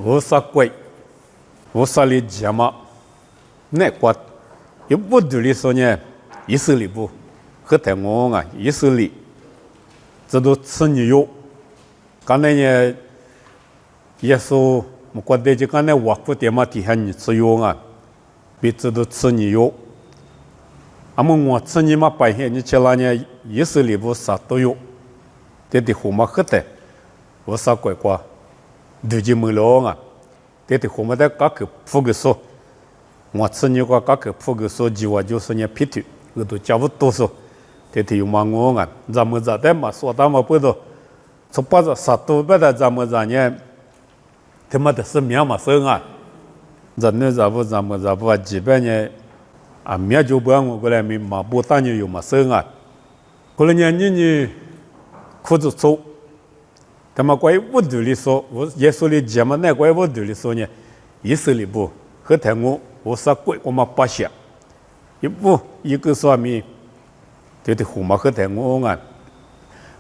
无啥鬼，无啥的节目，那国有不独立说呢，以色列不和台湾啊，以色列这都吃牛肉，刚才呢，耶稣我觉得就刚才我不点嘛，底下你吃肉啊，别这都吃牛肉，俺们我吃你嘛白天你吃了呢，以色列不啥都有，这的后嘛喝的，无啥怪怪。对就没了啊！这的后面的各个铺个说，我吃你个各个铺个说，就是呢皮头，我都讲不多说。这的有嘛我啊，咱们这的嘛说他们不多，从把这啥都把它咱们这呢，他妈的是面嘛生啊，咱们这不基本呢啊面就不让我过来面嘛不当然有嘛生啊，过来呢你裤子粗。他们关于乌头里说，我耶稣的节目那关于乌头里说呢，以色列部和台湾我啥鬼我们不想，一个说明，对的后嘛和台湾啊，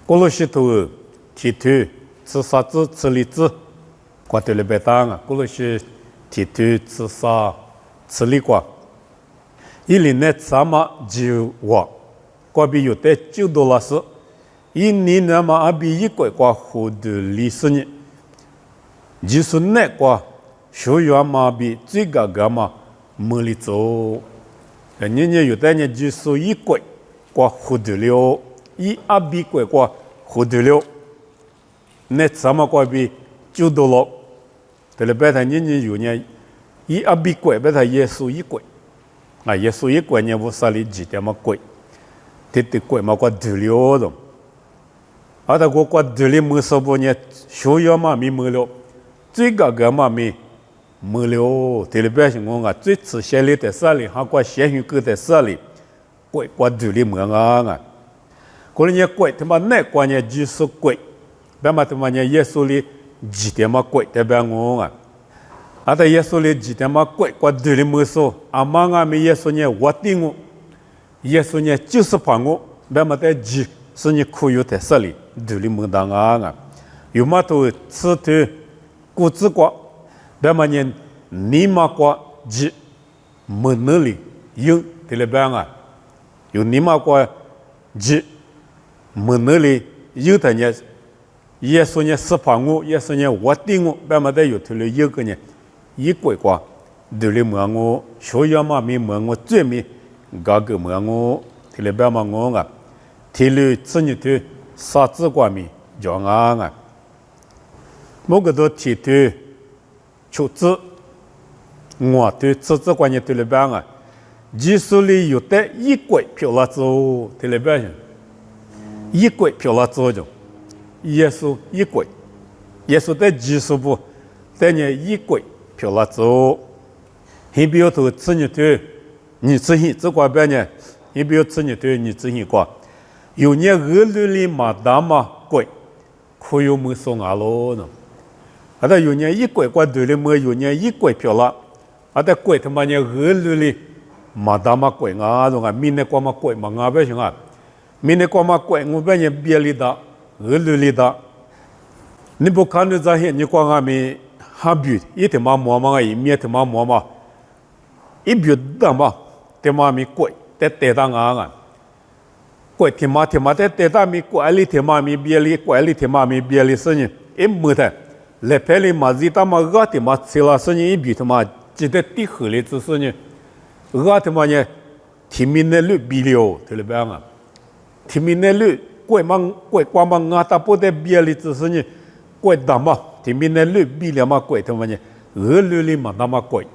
过了许多提头吃啥子吃荔枝，挂对了白当啊，过了些提头吃啥吃荔瓜，一年呢咱们就我，过比有的$9。一年那么阿比一个挂活的历史呢，就是那个学员嘛比最高个嘛没里做，年有的呢就是一个挂活的了，一阿比个挂活的了，那怎么挂比$9？但是白他年有呢，一阿比个白他耶稣一个，啊耶稣一个呢我啥里几点么贵，这贵嘛挂得了的。阿达国国这里没说不呢，学校嘛没了，最高个嘛没了，这里边是我啊最吃香里在啥里，还国咸鱼狗在啥里，国这里没啊，过了呢贵他妈那国呢就是贵，别嘛他妈呢耶稣里几点嘛贵，代表我啊，阿达耶稣里几点嘛贵，国这里没说，阿妈啊没耶稣呢我定我，耶稣呢就是怕我，别嘛在几。是你苦有在这里，这里没当啊！有嘛都吃的谷子瓜，别嘛呢，尼玛瓜鸡没那里有这里边啊，有尼玛瓜鸡没那里有的呢，耶稣呢是怕我，耶稣呢我定我，别嘛在有这里有个呢，一个瓜，这里没我，学校嘛没我，最没个个没我，这里边嘛我啊。铁路子女头啥子光明叫啊！某个都铁头出资，我对车子关键对了边啊，技术里有的一轨漂了走，对了边上，一轨漂了走就，耶稣一轨，耶稣的技术不，但呢一轨漂了走，还比如头子女头，你自行这块边呢，还比如子女头你自行过。有年俄罗里马达嘛贵，可有没送阿罗呢？阿达有年一贵过对了么？有年一贵票了，阿达贵他妈年俄罗里马达嘛贵啊，种啊，明年过嘛贵嘛啊，不行啊，明年过嘛贵，我半年别里的俄罗里的，你不看到这些，你光阿咪哈比一天嘛摸嘛，一面天嘛摸嘛，一比的嘛，天嘛咪贵，得当啊。贵天马的对他们贵里天马咪别里贵里天马咪别里是呢，一没得，来拍里嘛是他妈个天马吃了是呢一比他妈记得地后里只是呢，个天马呢，天命的路比了，对了吧啊？天命的路贵嘛贵光嘛啊，他不得别里只是呢，贵大嘛，天命的路比了嘛贵他妈呢，路里嘛那么贵，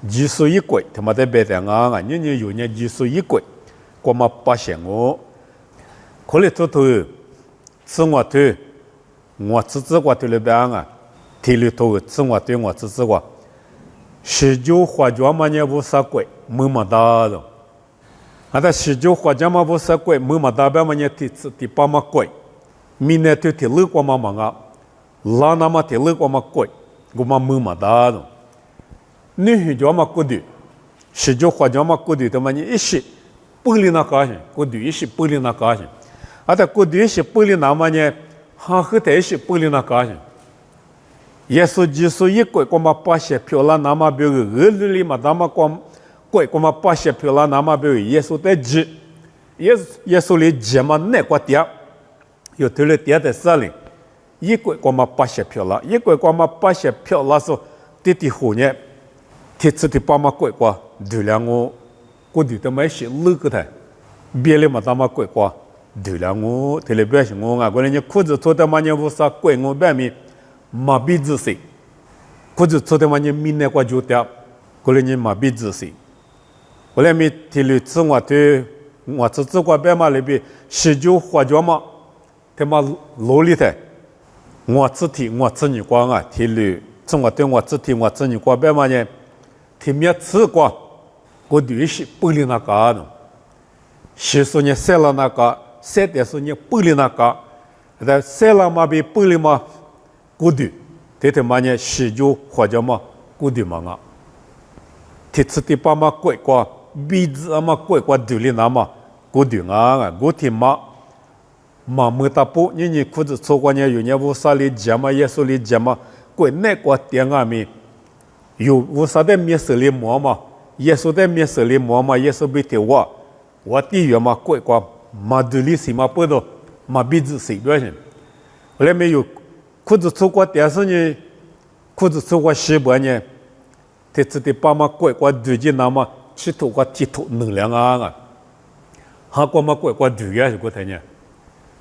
技术一贵他妈的别的啊，人有呢技术一贵。我们不想我，可能头吃我头，我吃我头了边啊，体力头吃我头我吃我，19花椒嘛也不啥贵，没么大的，啊，但19花椒嘛不啥贵，没么大边嘛也提八嘛贵，明年提六个嘛啊，拉那么提六个嘛贵，我们没么大的，你花椒嘛贵的，19花椒嘛贵的，他妈你一些。玻璃那高兴，过对一些玻璃那高兴，啊，但过对一些玻璃那么呢，还和在一些玻璃那高兴，耶稣基督一鬼过嘛把些漂亮那么表个儿女里嘛那么光鬼过嘛把些漂亮那么表耶稣在指耶稣里节嘛那个点有对了点的事里一鬼过嘛把些漂亮一鬼过嘛把些漂亮说弟弟后呢提出的把嘛鬼过对两我对的没些路个的别了嘛那么鬼过对两我对了别是我啊过来你裤子脱的嘛你不啥鬼我别米麻痹自己，或者昨天晚上明年过就掉，过来你麻痹自己。过来咪提了自我对我自个别嘛里边十九或者嘛，他妈努力的，我自己我自己光啊，提了自我对我自己我自己过别嘛呢，提面吃过，我对是不离那个的，是说你晒了那个，晒的说你不离那个，但晒了嘛比不离嘛。古对，这他妈呢，十九或者嘛，古对嘛啊，提出的把嘛鬼瓜，鼻子嘛鬼瓜对里那嘛，古对啊，古天嘛，嘛没大不，你裤子错过呢，有呢无啥里讲嘛，耶稣里讲嘛，鬼那个点啊咪，有无啥的面色里摸嘛，耶稣的面色里摸嘛，耶稣被提我地缘嘛鬼瓜，嘛对里是嘛不多，嘛鼻子是多少？后来没有。裤子错过电视呢，裤子错过西北呢，这次的爸妈鬼过对劲那么去透过体图能量啊，哈过嘛鬼过对呀是过台呢，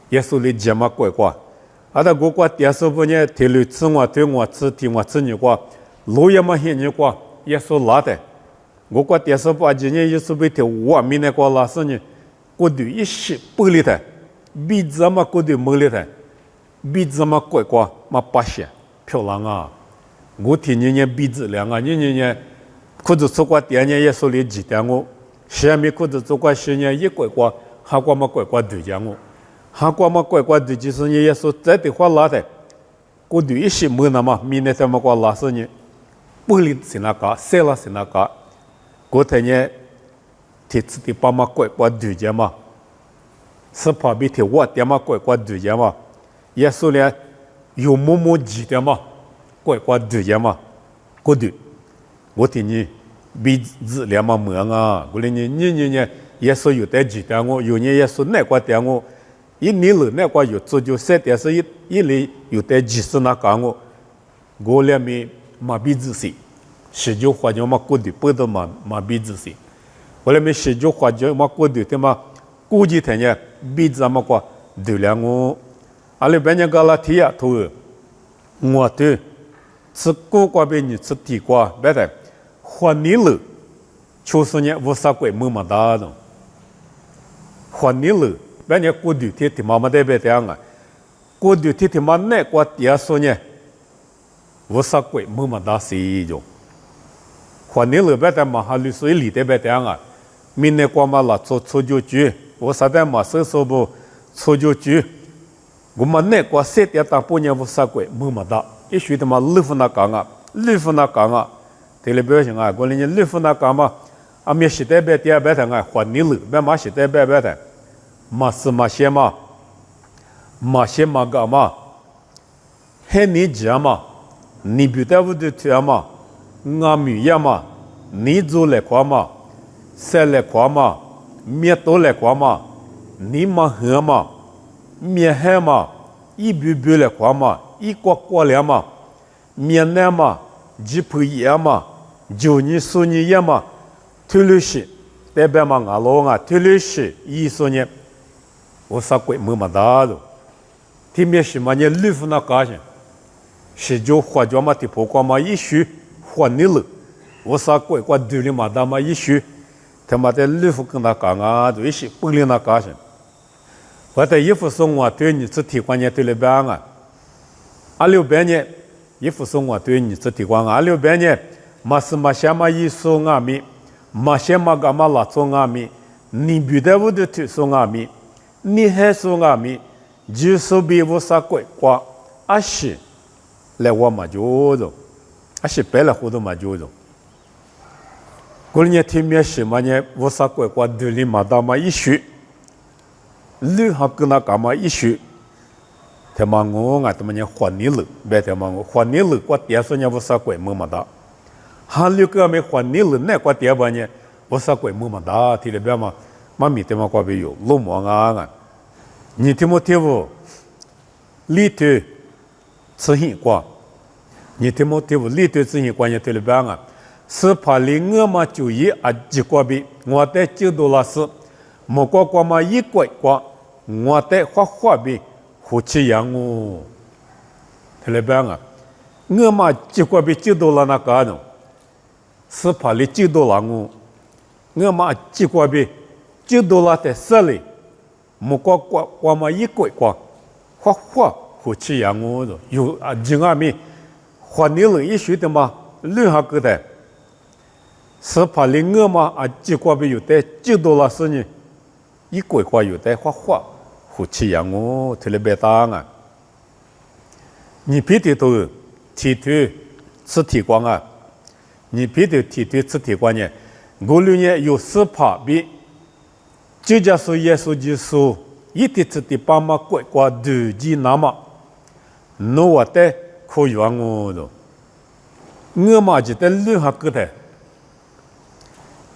耶稣里讲嘛鬼过，啊那过电视不呢，提了自我对我自己我自己过，路也嘛现你过，耶稣拉的，我过电视不今年耶稣被提我明年过拉是呢，过对一些不离的，鼻子嘛过对没离的。鼻子嘛怪怪嘛白些漂亮啊！我听人鼻子亮啊，人裤子错过点年也说里几点我，下面裤子错过10年也怪怪，下过嘛怪怪对讲我，下过嘛怪怪对就是你也说在的话拉的，我对一些没那么，明年怎么过拉是呢？不离是那个，谁了是那个？我听呢，提出的爸妈怪怪对讲嘛，是旁边的我点嘛怪怪对讲嘛。耶稣呢，有默默记的嘛，怪怪对的嘛，过对，我听你鼻子两嘛门啊，过来你耶稣有在记的我，有人耶稣那个的我，一年了那个有做就三点是一里有在记是那个我两面麻痹自己，19或者嘛过对，不都麻痹自己，我两面19或者嘛过对的嘛，估计他呢鼻子嘛个对了我。阿里边人讲了提呀，头我对吃过过别你吃地瓜，别的花泥了，就是呢无啥鬼么么大的，花泥了，别人过对天天妈妈在别这样啊，过对天天妈那个第二说呢，无啥鬼么么大事就，花泥了别的嘛哈律师里的别这样啊，明年过嘛了做就局，我啥的嘛收收不做就局。我们那个7点大半年无啥鬼么么哒，一学他妈6分那讲啊，对了表情啊，过来你6分那讲嘛，啊没时代别点别的啊，换你了，别嘛时代别的，嘛是嘛些嘛干嘛，嘿你讲嘛，你不得不的听嘛，我米呀嘛，你做来quoi嘛，晒来quoi嘛，面多来quoi嘛，你嘛喝嘛。面海嘛，一步步来qua嘛，一过过来嘛，面南嘛，几盆叶嘛，就你说你叶嘛，推了些，代表嘛俺老啊，推了些，一说呢，我啥鬼么么大的，天面是嘛你6分那高兴，19或者嘛的不过嘛一学换你了，我啥鬼过对了嘛大嘛一学，他妈的6分跟他讲啊，就一些不离那高兴。我的衣服送我对你这提关键对了别啊，26年衣服送我对你这提关啊，26年嘛是嘛些嘛一送啊米，嘛些嘛干嘛拉送啊米，你不得不的去送啊米，你还送啊米，就是比我啥鬼瓜，阿是来我嘛就着，阿是白了糊涂嘛就着，过年天面是嘛呢，我啥鬼瓜对里嘛大嘛一学。绿哈跟那干嘛一学，他他妈我啊，他妈呢换你了，别他妈我换你了，我爹说呢我啥鬼么大，哈六个没换你了，那我爹吧呢，我啥鬼么大，提了别嘛，妈咪他妈过别有，老么啊，你听没听不？里头执行过，你听没听不？里头执行过呢，提了别啊，是怕里我嘛就业啊，结果比我在$9是，莫过嘛一个过，我在花比。夫妻养我，特别啊！我嘛结果比$9那个呢，是怕你$9我嘛结果比$9在手里，莫过嘛一个过，花夫妻养我的有啊，今阿咪花你了一学的嘛，留下个的，是怕你我嘛啊结果比有的$9是呢，一个过有的花。夫妻养我，特别大啊！你别的都提头吃提光啊！你别的提头吃提光呢？我六年有4%比，就假说耶稣基督一天吃的爸妈乖乖2斤那么，那我的可以养我的，我嘛就得留下个的，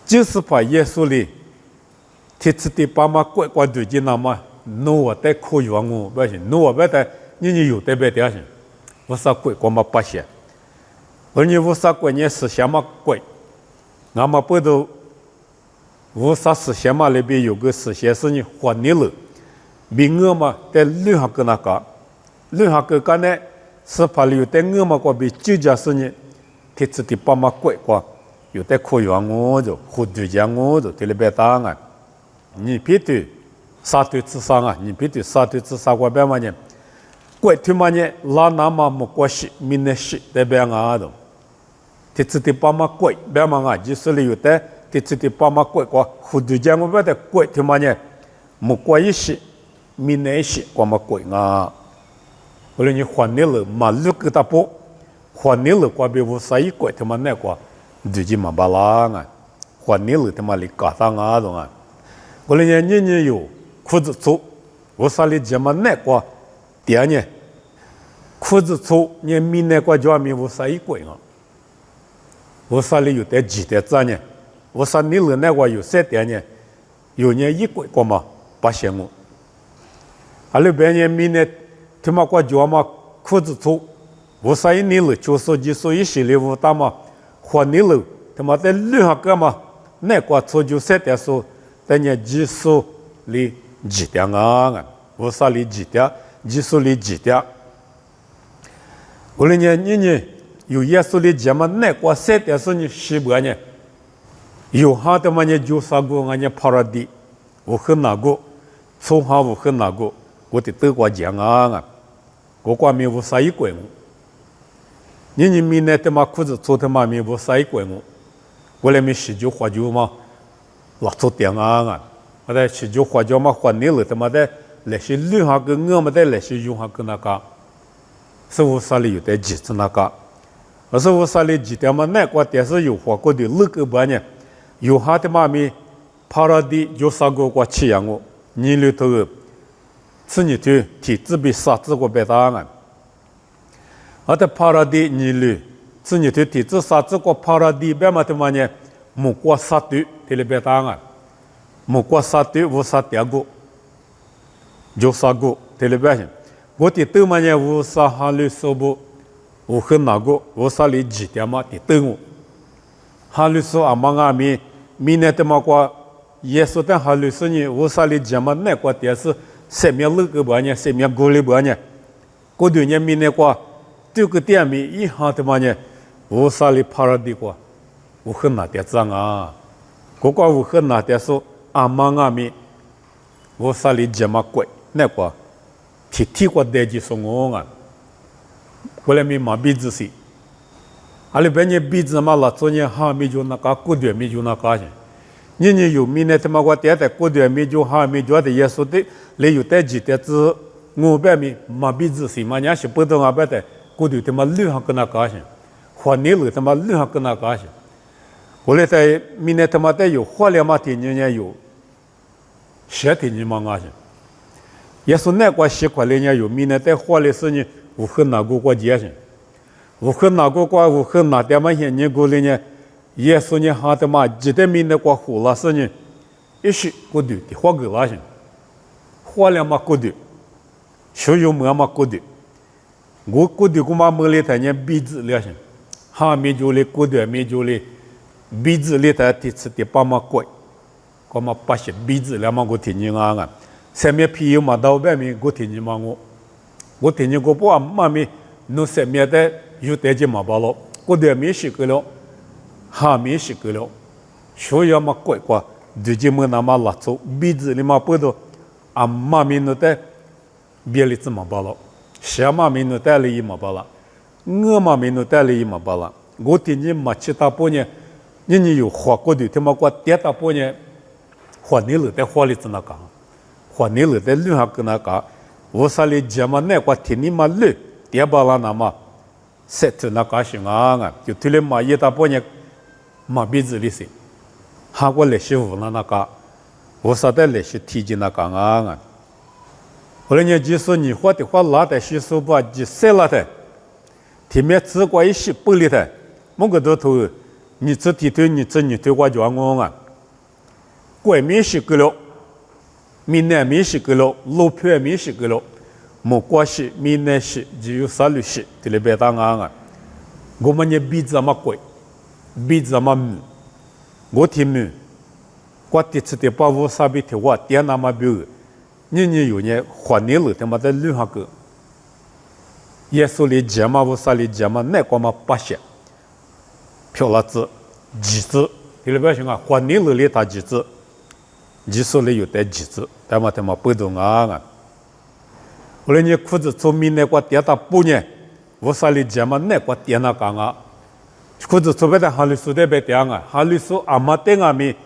就是把耶稣里天吃的爸妈乖乖2斤那么。那我在可以往我不行，那我别在你有的别的行，我啥鬼我嘛不行，而你我啥鬼你思想嘛鬼，那么不都我啥思想嘛里边有个思想是你换你了，比我嘛在留下个那个，留下个干呢是怕留在我嘛个比就假是你，天子的爸妈鬼过，有的可以往我就或者讲我就对了别答案，你别对。杀对自杀啊！你别对杀对自杀过别嘛呢？过去嘛呢，拉那么莫过西，明年西在别啊的，这次的爸妈过别嘛啊，就是里有的，这次的爸妈过过，胡子讲我别的过去嘛呢，莫过一西，明年西过嘛过啊！后来你换你了，马路给他不换你了，过别无啥一过他妈那过，自己嘛巴拉啊，换你了他妈里嘎当啊的啊！后来你有。裤子粗，我啥里这么难过？第二年，裤子粗，你明年过叫明我啥一鬼啊？我啥里有点几点子呢？我啥你了那个有3点呢？有年一鬼过嘛？不行我。阿里别年明年他妈过叫嘛裤子粗，我啥一年了就说就说一系列我打嘛，换你了他妈在留下个嘛，那个粗就3点说，但你技术里。几点啊？我啥里几点？技术里几点？我来你有耶稣里讲嘛？那个3点是你西边呢？有哈的嘛？你就啥个俺家帕拉地，我很那个，从哈我很那个，我得德国讲啊！我光没我啥一鬼我，你明年他妈裤子做他妈没我啥一鬼我来没洗就花就嘛，老做点啊！我在洗就花椒嘛换你了，他妈的那些留下个我们的那些用下个那个，是我啥里有的几次那个，而是我啥里几点嘛那个电视有花过的那个半年，有下的妈咪，帕拉的有啥个过吃养我，你里头，是你头体质比啥子个别答案，而的帕拉的你里，是你头体质啥子个帕拉的别嘛的嘛呢，木过啥的的里别答案。莫过啥对我啥点过，就啥过，对了别行。我的豆嘛呢，我啥哈律说不，我很那个，我啥里几点嘛的豆我。哈律说阿妈阿咪，明年的嘛过，耶稣的哈律说呢，我啥里讲嘛那个电视，7面六个半呢，7面高里半呢，过2年明年过，这个店面一行的嘛呢，我啥里拍了的过，我很那点脏啊，我讲我很那点说。阿妈阿咪，我啥里讲嘛鬼那个，提过代际说我啊，过来没嘛鼻子是，阿里别人鼻子嘛老做人哈咪就那个过2咪就那个些，你有明年他妈我点的过2咪就哈咪就的耶稣的，你有代际的子我别咪嘛鼻子是嘛，人是不懂啊别的，过2他妈留下个那个些，换你了他妈留下个那个些，我来在明年他妈的有花了嘛的人有。7天你忙啊去，耶稣那个习惯里呢，有米呢，在活的时呢，无很哪个国家上，无很哪个国，无很哪点嘛些人过里呢，耶稣呢，哈的嘛，记得米那个活了时呢，一时过度的活个了上，活了嘛过度，所有么嘛过度，我过度个嘛么里头呢，鼻子了上，哈米就里过度米就里，鼻子里头第次第八嘛贵，个嘛把些鼻子了嘛个听见啊。上面皮有嘛到外面，我听见嘛我听见过不啊嘛咪，侬上面的有带进嘛包了，我对面是个了，下面是个了，所以嘛怪怪，最近么那么拉走，鼻子里嘛不多，啊嘛咪侬带别里子嘛包了，小嘛咪侬带了一嘛包了，我嘛咪侬带了一嘛包了，我听见嘛其他半年，人有花过的，他妈过跌大半年，花你了在花里子那讲。花你了在路上跟他讲，我啥哩节目那个听你嘛路，第二啦那么，塞头那个是啊，就推了嘛一大半年，嘛鼻子里是，韩国历史无那个，我啥的历史提进那个啊，后来呢就说你花的话拉的是说把就塞了的，前面只过一些不里的，某个都头，你这提头你这你头我就我啊，怪面是个了。闽南面是个了，老片面是个了，莫关系闽南系只有沙律系，这里别当啊！我们也鼻子嘛贵，鼻子嘛木，我听木，我第次的把我啥比的话点那么标，你有呢换你了，他妈在路上个，耶稣里讲嘛，我啥里讲嘛，那个嘛八些，漂了子，几子，这里别想啊，换你了里他几子。几手里有带几子，但嘛他妈不懂啊！后来你裤子从米那个跌到半年，我啥里讲嘛那个跌那讲啊，裤子从别的哈里苏的别跌啊，哈里苏阿妈跌啊米，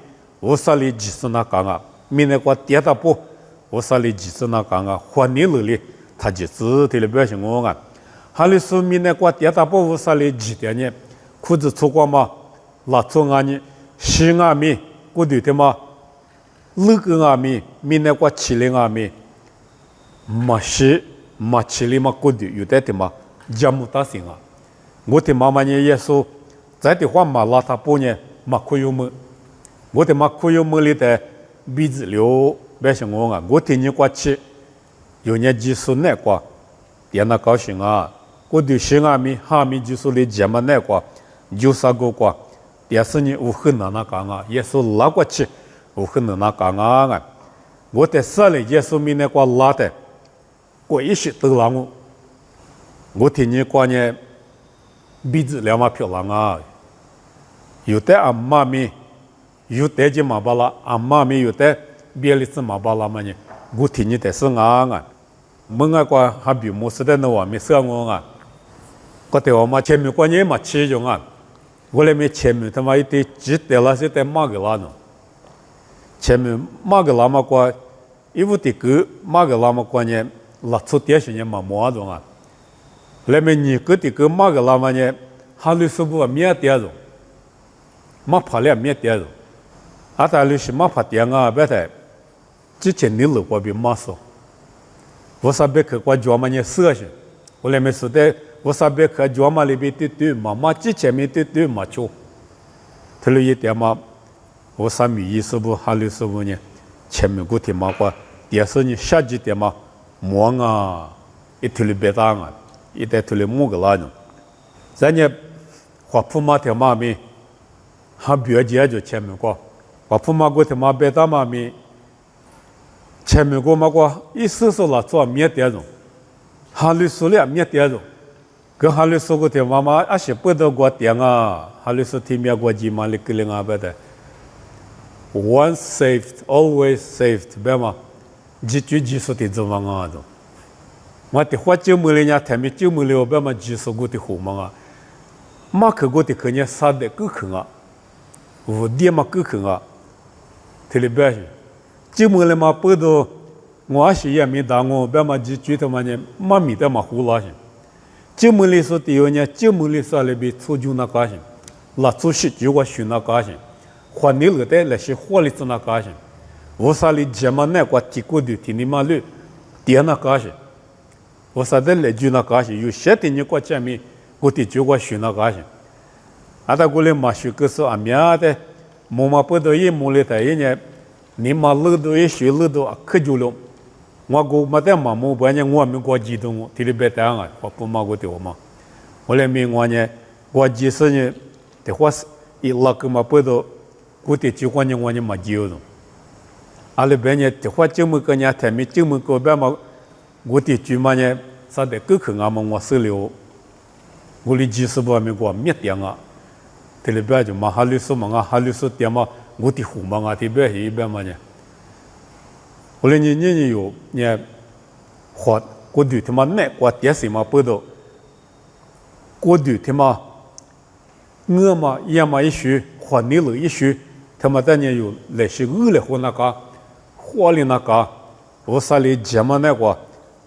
我啥里几手那讲啊，米那个跌到半，我啥里几手那讲啊，换你了里他几子的里边是我啊，哈里苏米那个跌到半，我啥里几点呢？裤子出光嘛，拉从啊你西啊米，我对的嘛。那个阿米，闽南话七零阿米，马西马七零马过的有的的嘛，家母大姓啊。我的妈妈呢也说，在的话马拉他半年马可有么，我的马可有么里的鼻子流，别像我啊，我听你过去，有年技术那个，也那高兴啊。我对新阿米哈米技术里节目那个，有啥个个，第四年我很难那讲啊，也是拉过去。我很能那讲啊！我在这里耶稣面那个拉的，过一些都让我听你讲呢，鼻子两嘛漂亮啊！有的阿妈咪，有的就马巴拉，阿妈咪有的别的是马巴拉嘛呢？我听你在是啊！我那个还比莫斯的那话没说我啊！我对我嘛前面过年嘛吃用啊，我那边前面他妈一堆鸡蛋了，是在马个拉呢。前面马个那么过，一屋的狗马个那么过呢，拉出电视呢嘛毛种啊。那么你个的狗马个那么呢，哈律师部面点种，马跑了面点种，阿达律师马跑点啊，别的，之前你路过比马少，我啥别去过专门呢设些，我那边说的，我啥别去专门里边对嘛之前面对嘛就，他了一点嘛。我啥米意思不？哈律师傅呢？前面个天嘛个，第二呢下几点嘛，忙啊，一头里别当啊，一代头里木个那种。咱呢，花铺嘛天嘛咪，还别解就前面个，花铺嘛个天嘛别当嘛咪，前面个嘛个一手手了做面点种，哈律师了面点种，跟哈律师个天嘛嘛，阿些不得个点啊，哈律师天面个几嘛里个零啊别的。Once saved, always saved， 别嘛，技术的怎么啊？都，我的话就没人家台面就没了，别嘛技术过的好嘛啊，马克过的可能杀的够狠啊，无敌嘛够狠啊，特别别是，就没了嘛不都，我是也没打我，别嘛就觉得嘛呢，嘛没得嘛胡拉些，就没了说的有呢，就没了说那边出就那个些，那出去就我选那个些。换你了的那些活里子那个些，我啥里节目那个提过的听你妈路，点那嘎些，我啥的来就那嘎些，有些的你过前面，我的就过学那嘎些，啊，他过来嘛学个是阿面的，木嘛不到一木里头一年，你嘛路都一学路都可就了，我过嘛在嘛木不然我们过激动，提里别单啊，我不嘛过的我嘛，我来明我呢，过激是呢，的话是一拉个嘛不到，我的就过呢我呢嘛就了。阿拉边呢，的话就么个人台面，就么个边嘛，我的舅妈呢，啥的狗口阿么我手里，我的几十万美国灭掉啊，这里边就嘛哈律师嘛啊，哈律师点嘛，我的户嘛啊，这边一边嘛呢，我来你有呢，活过度他妈难过电视嘛报道，过度他妈，我嘛也嘛一学，活你了一学，他妈当年有那些恶劣活那个。花里那个，我啥里节目那个，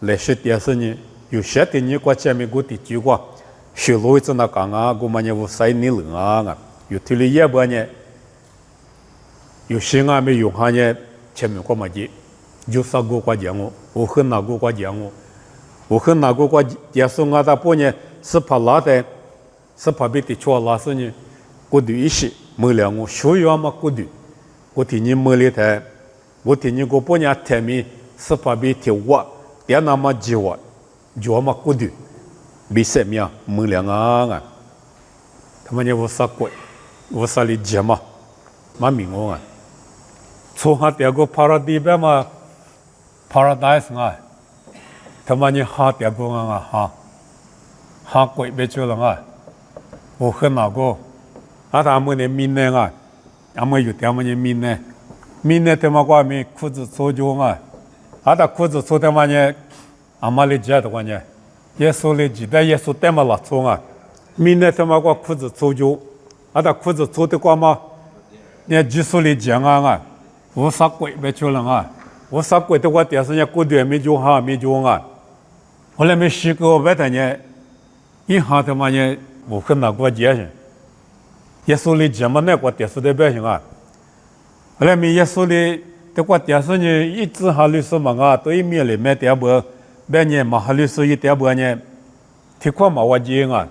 来些电视呢，有些的你过前面过的就过，学路子那个啊，我们呢我晒你冷啊，有体力也不呢，有些啊没用下呢，前面过么子，就啥个过讲我很哪个过讲我很哪个过电视啊，他不呢是怕拉的，是怕被的错拉是呢，过度一些没了我学员嘛过度，我听你没里头。我听你个半年台面是怕被贴我，点那么几我，就么过度，被什么没两啊？他们呢我啥鬼，我啥里节嘛，蛮明我啊。从下点个 paradise 嘛 ，paradise 啊，他们呢下点个啊哈鬼别去了啊，我很哪个，他们呢明年啊，他们有他们呢明年。明年他妈过面裤子脱就啊，他裤子脱他妈呢，阿妈里家的话呢，耶稣里记得耶稣带嘛拉脱啊，明年他妈过裤子脱就，他裤子脱的话嘛，呢耶稣里讲啊，我啥鬼别去了啊，我啥鬼的话电视呢过段没就哈没就啊，后来没洗过外头呢，一下他妈呢我很难过节去，耶稣里讲嘛那个电视的百姓啊。后来没耶稣的，这个电视呢，一直哈律师嘛啊，都一面里面点播，半年嘛哈律师一点播呢，提款嘛我讲啊，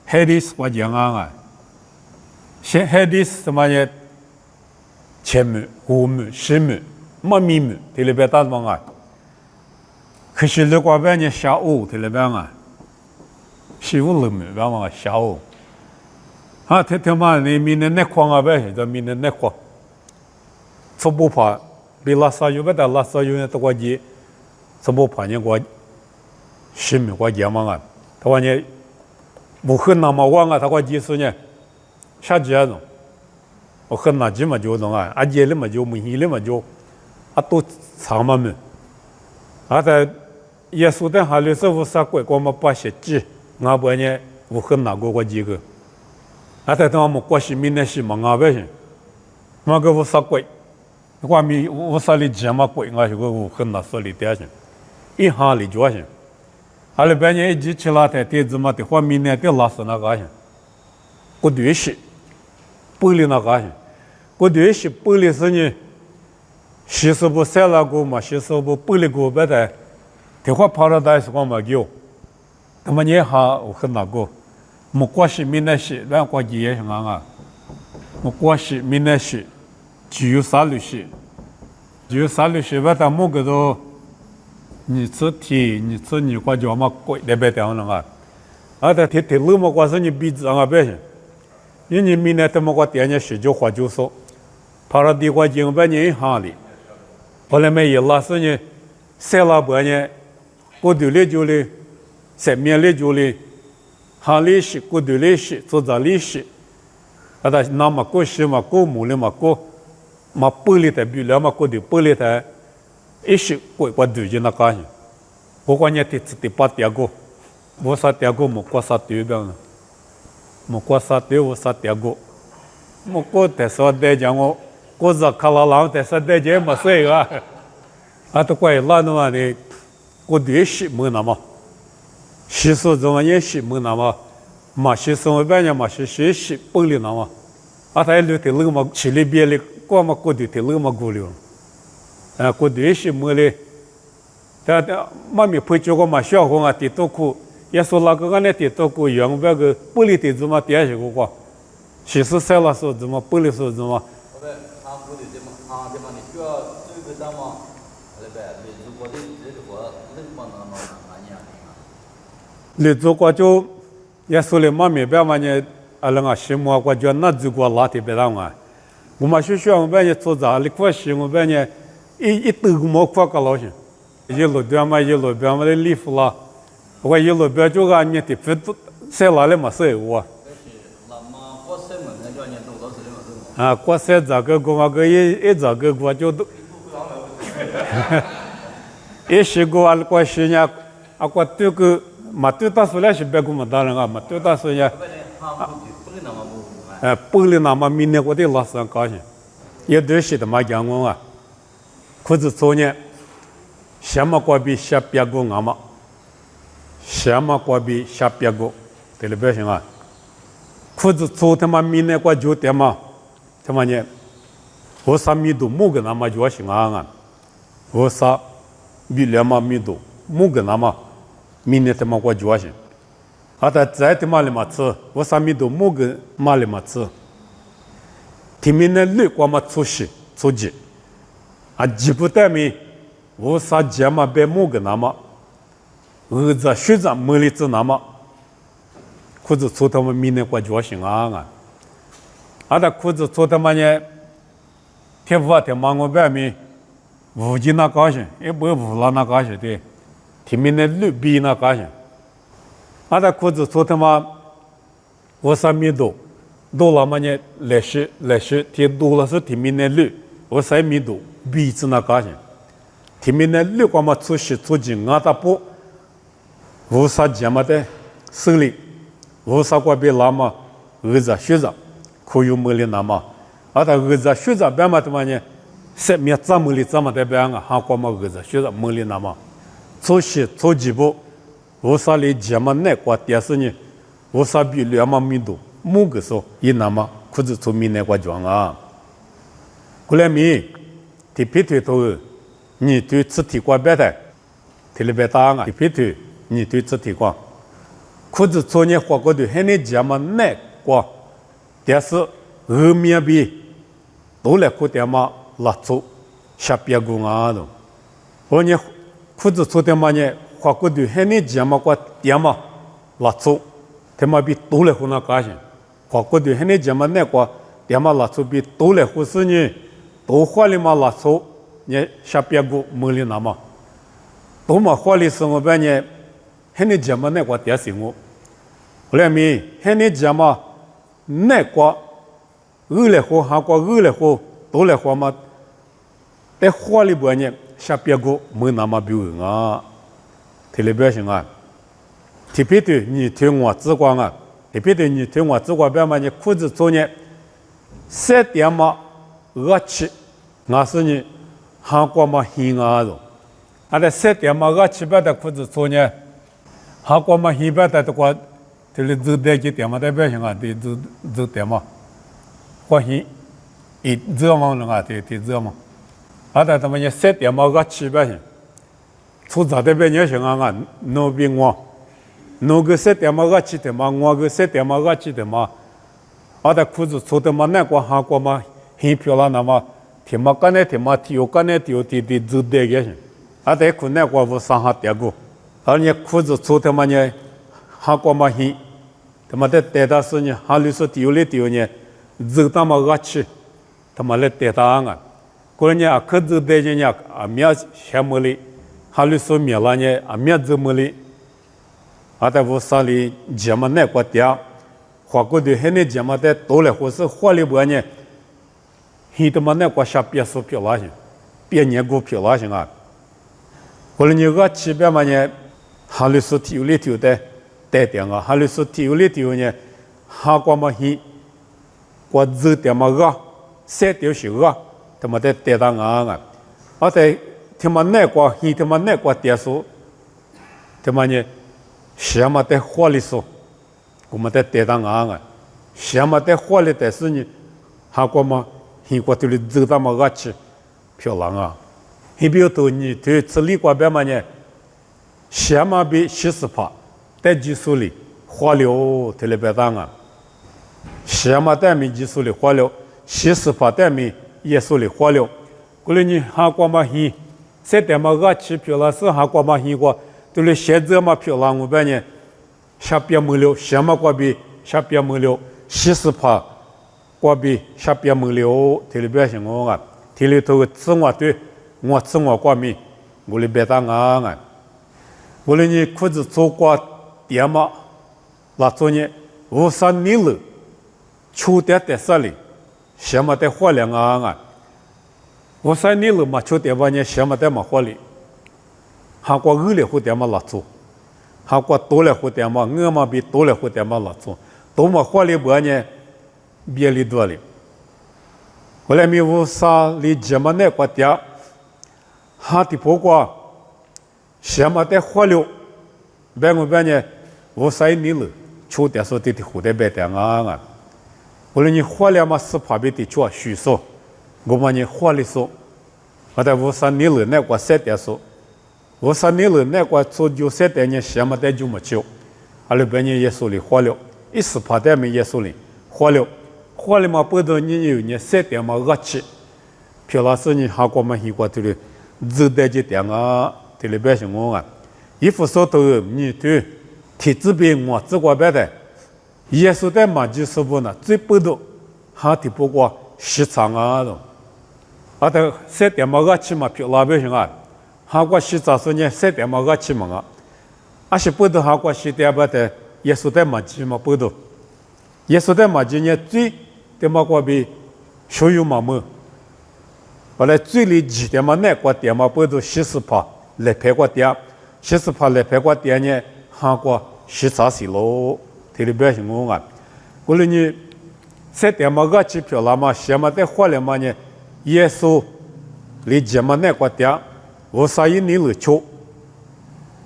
海底我讲啊，先海底什么呢？前门、后门、西门、没面门，这里边打什么啊？可是如果半年下午这里边啊，西午冷门，边嘛下午，啊，他妈你明年那块啊呗，就明年那块。说不怕，比拉萨有不得拉萨有那多个节，说不怕人家西面个节嘛啊，他话呢，不很那么晚啊，他个节是呢，下节了，我很那节嘛就弄啊，阿节里嘛就没西里嘛就，啊都长嘛么，啊在耶稣的哈里师傅啥鬼，我们把些节，俺不呢，我很那个节个，啊在他们过西面那些嘛俺不行，那个我啥鬼。我咪我啥里节嘛贵，我是个我很那说里点去，一下里就行。阿拉半年一起去拉台电子嘛的话，明年的拉是那个行，过对些，玻璃那个行，过对些玻璃是呢，洗手不晒那个嘛，洗手不玻璃个别的，的话跑到大是光嘛叫，他们也哈我很那个，没关系，明年些，咱过节也行啊，没关系，明年些。只有啥律师，只有啥律师，把他某个都，你吃铁，你吃你花椒嘛贵的别掉了啊！啊，他铁路嘛，光是你鼻子啊别行，因为明年他们个店家是叫花椒烧，跑到地瓜经半年一下里，后来没有拉是呢，晒了半年，过头来就嘞，晒面来就嘞，下里是过头来是，做这里是，啊，他那么过是嘛过木了嘛过。嘛玻璃台比了嘛，过的玻璃台，一些贵过对着那个行，我关键第八点个，我啥点个没过啥对边呢，没过啥对我啥点个，没过但是我带讲我是看了浪，但是带讲没谁个，啊都怪烂的嘛的，过对些没那么，洗手怎么也是没那么，嘛洗手我半年嘛洗洗玻璃那么，啊他一留的那个嘛去里边的。过嘛过的铁路嘛过了，啊过的是么嘞？但妈咪陪着我嘛小红啊，地多苦，也说那个俺那地多苦，用那个玻璃的怎么点些个话，其实晒了说怎么玻璃说怎么。你做过就也说了妈咪别嘛呢，啊那个西木过就那做过拉的别当啊，我们学校我们呢做啥？你过西我们呢一头毛过个老些，一路边嘛的礼服啦，我一路边就个你的非都晒哪里嘛晒我。啊，过晒这个过嘛个一这个过就都，一些个啊过些呢啊过这个。嘛对他说来是别个么大人啊，嘛对他说呀，玻璃那么明年我的老师高兴，也对些的嘛讲我啊，可是昨年，什么过比下别个俺嘛，什么过比下别个，对了别行啊，可是昨天嘛明年过就点嘛，他妈呢，我啥米都木个那么就行啊，我啥米两嘛米都木个那么。明年他妈过脚行，啊，他在他妈里嘛吃，我上面都木个妈里嘛吃，他明年绿过嘛出息出级，啊，基不带米，我啥节嘛别木个那么，儿子学长没里子那么，可是出他们明年过脚行啊，啊，他可是出他妈呢，天父他妈我别米，无尽那高兴，也不无了那高兴的。他们那绿比那高兴，啊，他可是说他妈，我啥米多了嘛呢？来时，他多了是他们那绿，我啥米多比子那高兴，他们那绿光嘛出息出进俺大不，无啥节嘛的手里，无啥过别拉嘛，儿子学长可有没里那嘛，啊，他儿子学长别嘛他妈呢，啥米怎么里怎么的别啊，还过嘛儿子学长没里那嘛。出息出几步，我啥里节目那过电视呢？我啥比两毛米多，木个时候一那么，可是出米那过讲啊。过来米，提皮腿头，你对吃提过别的，提了别打啊，提皮腿，你对吃提过，可是昨年花过的很多节目那过，电视后面比都来过点嘛拉出下边工啊都，我呢。可是昨天嘛呢，花过的很多节目过点嘛拉出，他妈比多来湖那高兴，花过的很多节目那过点嘛拉出比多来湖是呢，多花里嘛拉出，呢下边个没里那么，多嘛花里是我把呢，很多节目那过点是我，后来没很多节目那过，二来湖还过二来湖多来湖嘛，在花里边呢。下边个没那么表演啊，特别表现啊。特别的你听我指光啊，特别的你听我指光表嘛，你裤子昨年3点嘛27，俺是你韩国嘛黑啊的，啊在3点嘛27百的裤子昨年韩国嘛黑百的话，这里走带几点嘛代表性啊，得走点嘛，或黑一这么了啊，得这么。啊，他们也3点嘛个700些，出咋的别人想啊，弄比我，弄个3点嘛个7点嘛，我个3点嘛个7点嘛，啊，他裤子出的嘛那个韩国嘛，很漂亮那么，天嘛干那天嘛体育干那体育的走得个些，啊，他裤那个不上下点过，而且裤子出的嘛呢，韩国嘛很，他妈的带他是呢，韩律师体育里体育呢，走他嘛个7，他妈来带他啊。过年啊，可是带着呢，啊，面先没哩，哈里说面了呢，啊，面子没哩，啊，在屋上里节目那个点，花过的很多节目在多了，或是花里边呢，很多嘛那个下别墅漂亮些，别年股漂亮些啊，过了年个700嘛呢，哈里说体育里头的带点啊，哈里说体育里头呢，哈过嘛很，过走点嘛个，3条是个。他妈的带到啊！而且他妈那个，他妈那个电视，他妈呢，什么的花里说，我们在带到啊！什么的花里但是呢，韩国嘛，韩国这里走到嘛个去，漂亮啊！你比如说你对这里瓜边嘛呢，什么比70%在技术里花了特别大啊，什么在米技术里花了70%在米耶稣里花了，过来你哈瓜嘛hin，这点嘛个起漂了是哈瓜嘛hin过，对了现在嘛漂亮我边呢，下边没了，什么瓜比下边没了70%。瓜比下边没了，提里边是我啊，提里头自我对，我自我瓜米，我里别当啊，我里你裤子做瓜点嘛，那做呢，无啥你了，秋天在啥里，什么在花凉啊，无啥你了嘛，秋天吧呢，什么在嘛花里，哈瓜二了或点嘛那做，哈瓜多了或点嘛，我嘛比多了或点嘛那做，多嘛花里不呢？别离多了，后来咪无啥离这么那个点，哈的不过，什么的花了，别个别呢，无啥你了，秋天说的蝴蝶别的啊，后来你花了嘛是怕别的做虚说，我嘛你花里说，我的无啥你了那个设的说，无啥你了那个做就设的呢什么的就没做，后来别人耶稣里花了，一时怕的没耶稣里花了。花里嘛不到你有你7点嘛热气，漂亮是你哈过嘛西瓜对了，热带就点啊，对了别是我啊，衣服说头你对，体质比我这个别的，耶稣在马吉师傅呢最不多，哈的不过时长啊都，啊的7点嘛热气嘛漂亮别是啊，哈过时长说呢7点嘛热气嘛啊，啊是不多哈过7点别的，耶稣在马吉嘛不多，耶稣在马吉呢最。点嘛个比所有嘛么，后来最里几点嘛那个点嘛不都70%来拍个点，70%来拍个点呢，韩国13咯，提里边是我啊，过来你7点嘛个机票啦嘛，什么在花了嘛呢？耶稣离这嘛那个点，我啥一年了出，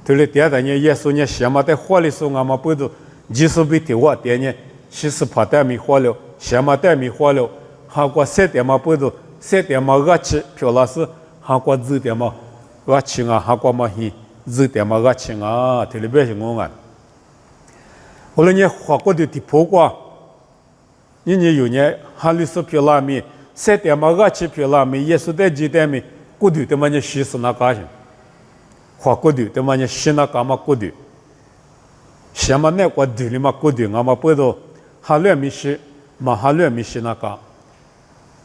提里点的呢耶稣呢什么在花里时候俺们不都20比提我点呢，70%在没花了。什么带米花了？韩国7点嘛不多，7点嘛热气漂亮是韩国2点嘛热气啊，韩国嘛很2点嘛热气啊，特别是我啊。后来呢，韩国的地坡瓜，你有呢，韩律师漂亮米7点嘛热气漂亮米，也是在2点米，过度的嘛呢稀释那干些，韩国的嘛呢稀那干嘛过度，什么那个地里嘛过度，俺们不多，韩律米稀。嘛哈乱米西那个，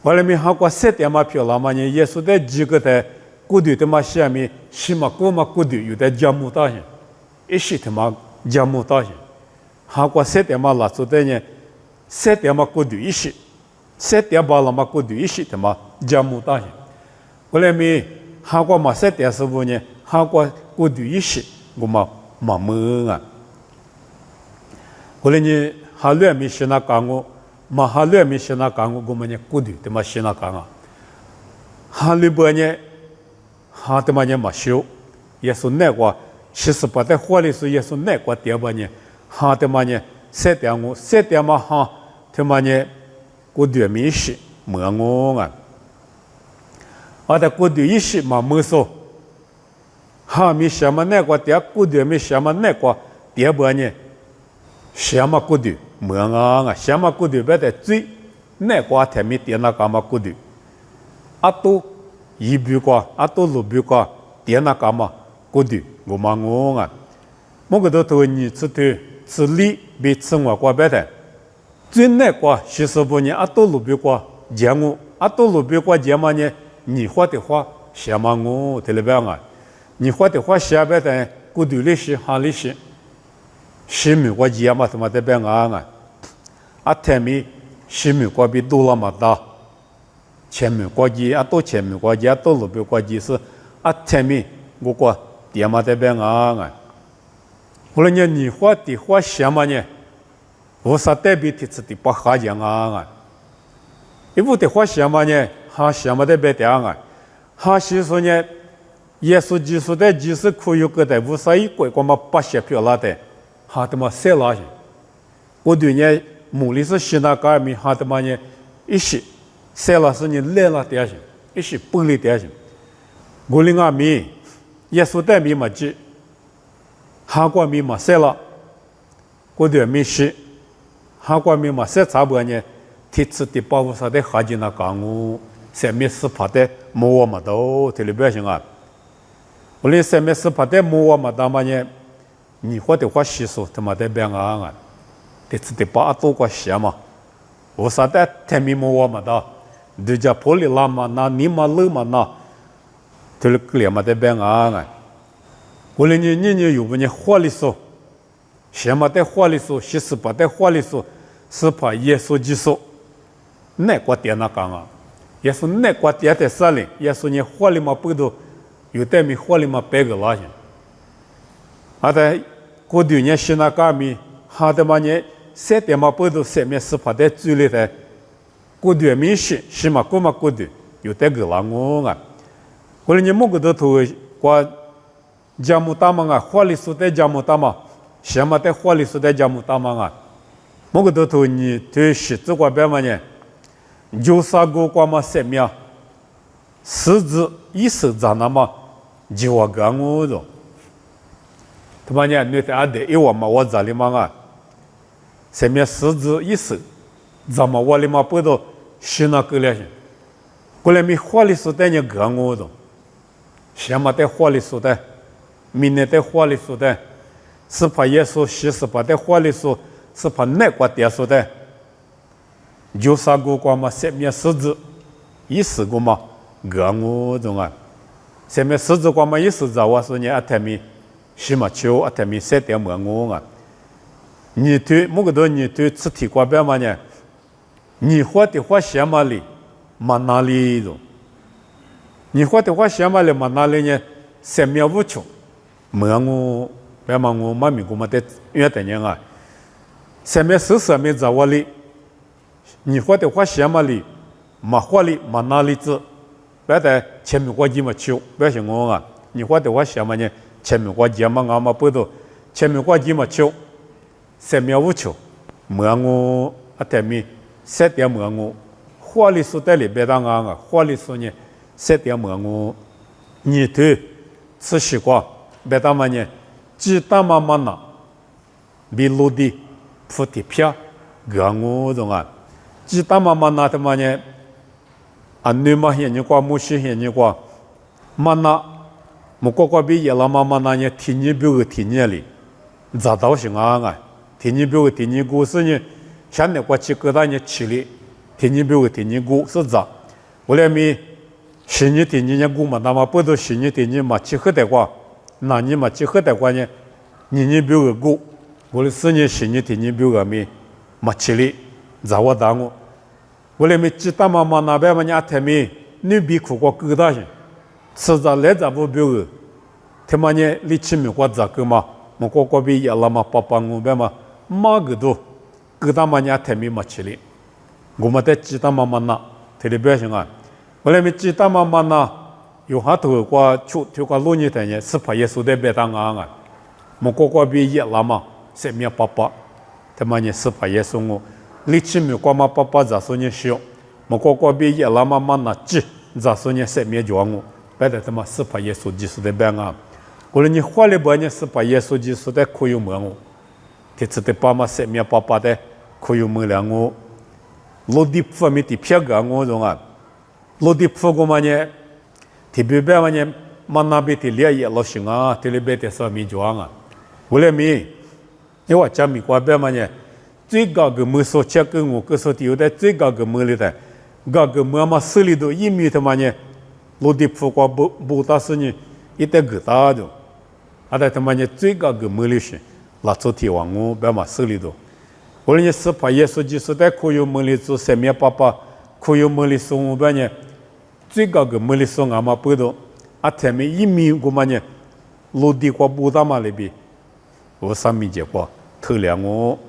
后来米哈过7点嘛漂亮嘛呢，耶稣在几个的古代的嘛下面，起码过嘛古代有的加木大些，一些的嘛加木大些，哈过7点嘛拉出的呢，7点嘛古代一些，7点半了嘛古代一些的嘛加木大些，后来米哈过嘛7点时候呢，哈过古代一些，我嘛么啊，后来呢哈乱米西那讲我。嘛哈乱米西那讲我们呢古代的嘛西那讲啊，哈里边呢，哈的嘛呢嘛修，也是那个70%的花里是也是那个点吧呢，哈的嘛呢7点5，7点嘛哈的嘛呢古代米西么我啊，啊的古代一些嘛么说，哈米什么那个点古代米什么那个点吧呢，什么古代。么啊，什么古代别的最那个台面点那干嘛古代，啊都一比个，啊都六比个点那干嘛古代，我嘛我啊，我个都头你吃的吃里比吃我个别的，最那个70年啊都六比个节目，啊都六比个节目呢，你画的画什么我特别啊，你画的画下边的古代历史哈历史。10米个节嘛，他妈的变啊！啊，台米10米个比多了嘛大，1000米个节啊，多1000米个节，多600个节是啊，台米我个点嘛的变啊！后来呢，你画的画什么呢？我啥代表的是的不好讲啊！一部的画什么呢？哈什么的别的啊！哈是说呢，耶稣基督的就是可以个的，无啥一个个嘛不写漂亮的。哈的嘛塞拉些，我对呢，母里是西那个米哈的嘛呢，一些塞拉是你来了点些，一些不来点些，我领阿米，耶稣带米嘛吉，哈瓜米嘛塞了，我对米是，哈瓜米嘛塞差不多呢，提次的保护啥的哈吉那讲我，塞米斯帕的摸嘛都，这里边行啊，我连塞米斯帕的摸嘛他妈呢，你或者话习俗他妈的变啊，提次的把多个些嘛，我啥的太米摸嘛的，对家破里拉嘛那你嘛勒嘛那。这个格嘛的变啊！我连你有不呢？花里说，什么的花里说，西斯巴的花里说，是怕耶稣基督，那个点那讲啊？耶稣那个点在啥里？耶稣呢花里嘛不都有点米花里嘛白个拉些，啊的过去呢是那个米，哈的嘛呢三点嘛不都三面是怕的嘴里的，过去米是嘛过嘛过去有点个拉我啊。过来你莫个都头过加木大嘛啊，花里说的加木大嘛，什么的花里说的加木大嘛啊，莫个都头你对十字过边嘛呢，93个过嘛三面，十字一手在那嘛，就我讲我着，他妈呢你在阿的一万嘛我这里嘛啊，三面十字一手，咱们我里嘛不到是那个了些，过来没花里说的你讲我着。什么的话里说的，明年的话里说的，是怕耶稣是把的话里说，是怕那个点说的，93个光嘛，三面十字，14个嘛，我中啊，三面十字光嘛，14在我说你阿太米，是嘛求阿太米3点我啊，你对某个多你对肢体挂边嘛呢？你画的画什么里，嘛哪里中？你画的画什么里嘛哪里呢？三面无穷，我别嘛我妈咪姑妈的约的人啊，三面14面在我里，你画的画什么里，嘛画里嘛哪里子？别的前面我几么求，别是我啊，你画的画什么呢？前面我几嘛俺嘛不多，前面我几么求，三面无穷，我阿太咪3点我，画里说的里别当啊，画里说呢。3点我，你对吃西瓜，别当嘛呢？鸡蛋嘛嘛呢？比路的铺的片，我中啊，鸡蛋嘛嘛呢？他嘛呢？啊，你嘛现你瓜，木西现你瓜，嘛呢？木瓜比野了嘛嘛呢？天你比个天你里，咋到行啊？天你比个天你故事呢？现在我去各大呢吃哩，天你比个天你故是咋？我来咪。是你的你古嘛，那么不都是你的你嘛？去喝的话，那你嘛去喝的话呢？你比如古，我的是你是你的你比如咪嘛去哩，在我当我，我来咪鸡蛋嘛那边嘛伢太咪，你比苦过疙瘩些，吃着来着不比如，他妈呢你吃米过咋个嘛？我过比也了嘛，爸爸我边嘛，马个多，疙瘩嘛伢太咪嘛去哩，我们的鸡蛋嘛那，特别表现啊。我来没鸡蛋嘛嘛呢，有哈头过出就过路年的呢，是怕耶稣的别当啊，我过比也了嘛，三面爸爸，他妈呢是怕耶稣我，你吃米过嘛爸爸咋说呢笑，我过比也了嘛嘛呢鸡咋说呢三面叫我，别的他妈是怕耶稣基督的别啊，我来你花里边呢是怕耶稣基督的可有么我，这次的爸妈三面爸爸的可有么了我，落地方面的偏个我中啊。落地铺过嘛呢？特别别嘛呢？嘛那边的连夜老行啊，这里边的上面装啊。为了me，因为家米瓜边嘛呢，最高个没说切跟我个说的有的最高个没里的，高个没嘛手里头1米的嘛呢，落地铺过不大是呢，一点个大的，啊的他妈呢最高个没里是，拉出天王我边嘛手里头，我呢是怕耶稣基督在可有没里做三面爸爸，可有没里送我边呢？最高个没里说俺嘛不懂，啊，他们1米过嘛呢，落地过不大嘛那边，我3米结果头两我，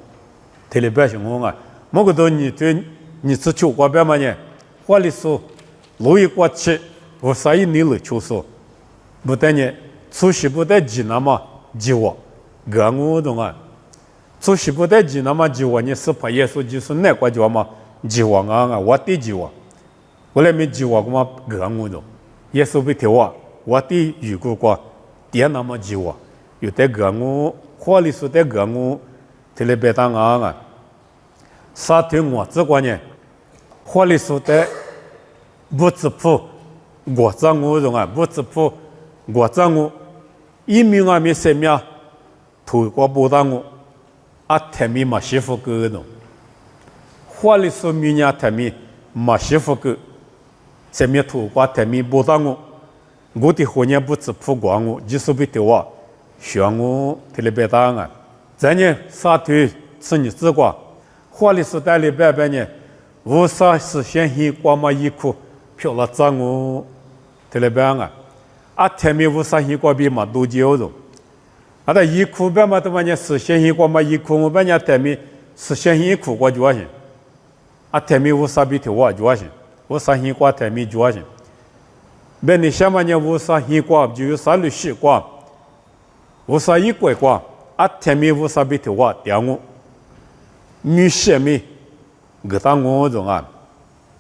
头里边行我啊，某个多你对你是求过边嘛呢？话里说，路一过去，我啥一年了就说，不但呢，出息不带济那么济我，个我懂啊，出息不带济那么济我，你是怕耶稣就是那个叫嘛济我啊，我得济我。我来没计划过嘛，个我着，耶稣被提我，我的如果过点那么几我有的个我花里说的个我特别别当啊沙土我这个呢花里说的不知谱我这我中啊不知谱我这我一名啊没生命土国不当我啊天米嘛媳妇个种花里说米呀天米嘛媳妇个生命土国天米不当我的婚姻不知谱过我就是被丢啊选我特别当啊咱呢沙土是你自个花里说带里边边呢无啥实现性光嘛一哭漂了脏我特别当啊啊天米无啥性光比嘛都久种啊的一哭边嘛都把你实现性光嘛一哭我把你天米实现性哭过就行啊天米无啥比丢啊就行无啥性光天米就行别你想嘛你无啥性光就有啥律师光无啥一鬼光啊天米无啥比丢啊掉我米些米个当我种啊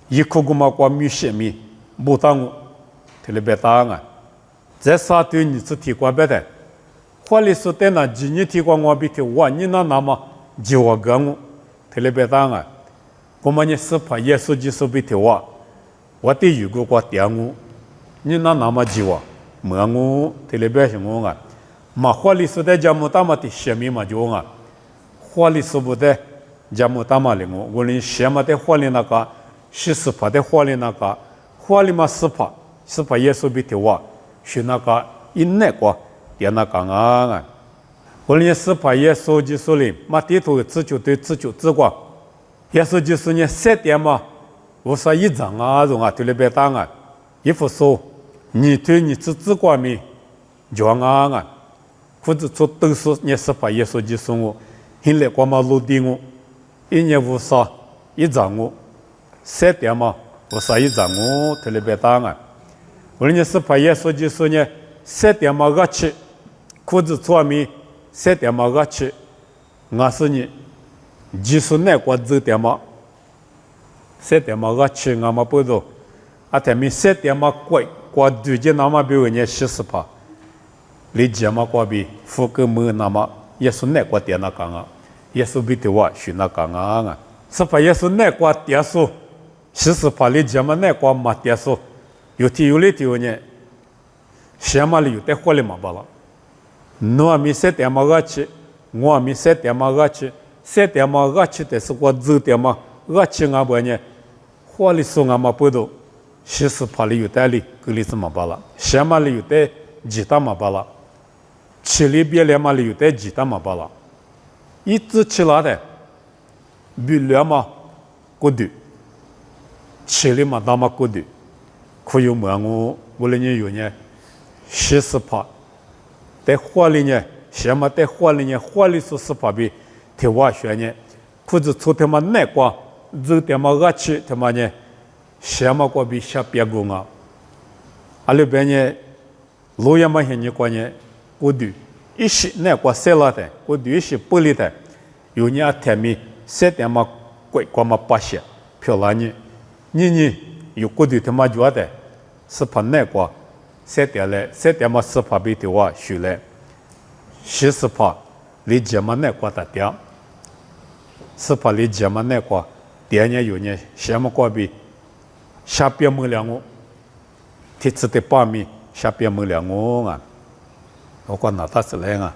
一哭个嘛光米些米不当我特别当啊这啥对你是提过别的花里说的那几年提过我比丢我你那么就我个我特别当啊我们你是怕耶稣就是比丢我的如果过掉我你那么就我没我特别行我啊嘛花里说的家母大嘛的些米嘛就啊花里说不的家母大嘛的我连些嘛的花里那个是怕的花里那个花里嘛是怕耶稣比丢是那个一那个点那个啊我连是怕耶稣就是哩嘛地图自就对自就自个耶稣就是呢7点嘛无啥一张啊种啊特别当啊一副说你对你自个咪就啊或者说都是你是怕耶稣就是我现在光嘛路地我一年无啥一张我7点嘛无啥一张我特别当啊我连是怕耶稣就是呢7点嘛个吃或者做咪7点嘛个吃我是你就是那个字点嘛7点嘛个吃我嘛不懂啊他们7点嘛贵过对着那么比如呢40趴理解嘛过比福个么那么也是那个点那个啊也是比的话是那个啊是怕也是那个点数40趴理解嘛那个嘛点数有体有理体呢什么里有的活里嘛罢了我咪7点嘛个吃我咪7点嘛个吃7点嘛个吃的是我字点嘛个吃啊不呢活里说啊嘛不懂40趴里有的里个里是嘛罢了什么里有的几大嘛罢了吃里边里嘛里有的几大嘛罢了一直吃了的比了嘛过度吃里嘛大嘛过度可有么我了呢有呢40趴在活里呢什么在活里呢活里说10趴比铁瓦学呢可是出他妈那个这他妈个吃他妈呢什么个比下别个啊阿里边呢路也嘛现你个呢过度一些那个塞了的过度一些不理的有呢他们7点嘛贵个嘛8些漂亮呢你有过度他妈觉得是怕那个7点嘞7点嘛10趴比的话学嘞40趴理解嘛那个的点10趴理解嘛那个点呢有呢什么个比下边么两我提次的8米下边么两我啊我管那他是来啊